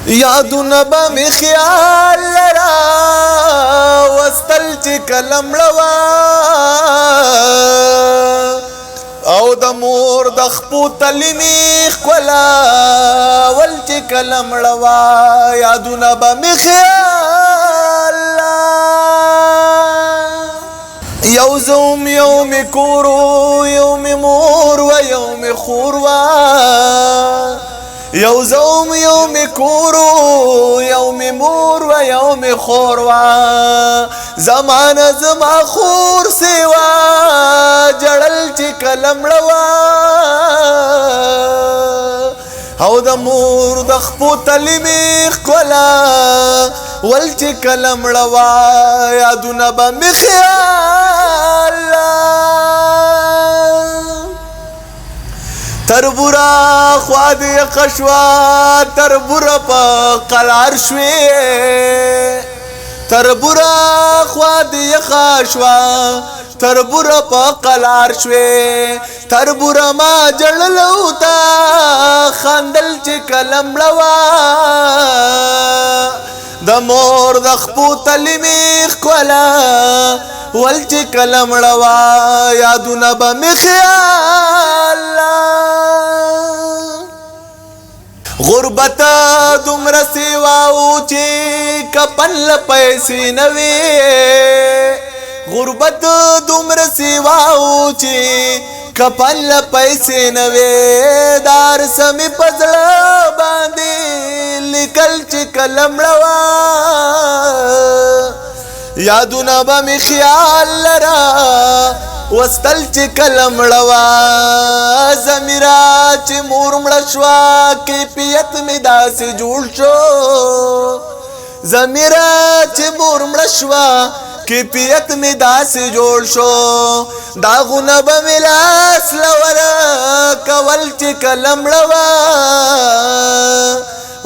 یادونه به می خیال لرا وستل چې کلم لوا او د مور د خپو تلمی خلا ول چې کلم لوا یادونه به می خیال یو زوم یوم کورو یوم مور و یوم خوروا یو زوم یوم کورو یوم مور و یوم خوروا زمان زما خور سیوا جړل چې کلم لوا او د مور د خپو تلمی خلا ول چې کلم لوا یادونه به می خیال تربورا خواد قشوا تربورا پا قلار شوی تربورا خواد قشوا تربورا پا قلار شوی تربورا ما جړلو تا خندل چې کلم لوا د مور د خپو تلمی خلا ول چې کلم لوا یادونه به می خیال غربت دومره سیواو چې کپن له پیسې نه وي غربت دومره سیواو چې کپن له پیسې نه وي دار سمې په زړه باندې لیکل چې کلم لوا یادونه به می خیال لرا وستل چې کلم لوا زمیرا چې مور مړه شوه کیفیت مې داسې جوړ شو زمیرا چې مور مړه شوه کیفیت مې داسې جوړ شو داغونه به مې لاس لوره کول چې کلم لوا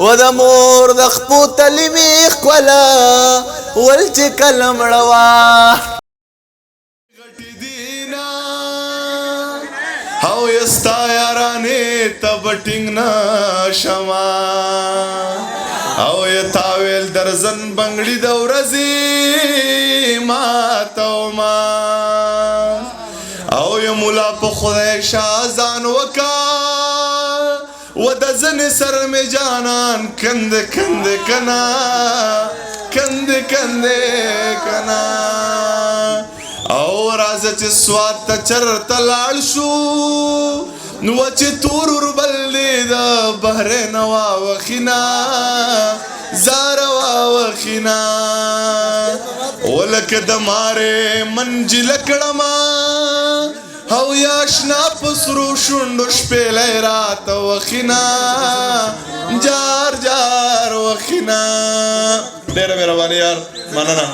و د مور د خپو تلمی ښکلا ول چې کلم لوا او یستا یارانې تب ټینګ نشما او یتاویل درزن بنگړي د ورځې ماتو ما او ی مولا په خدای شازان وکا و د زن سر می جانان کند کند کنا کند کند کنا او راځه چې سوات ته چرته لاړ شو نو چې تور وربلې د بحرین واوښینا زاره واوښینا ولکه د مارې منجل کړما او یا اشنا په سرو شونډو شپېلی راته وښینا جار جار وښینا ډېره مهرباني یار مننه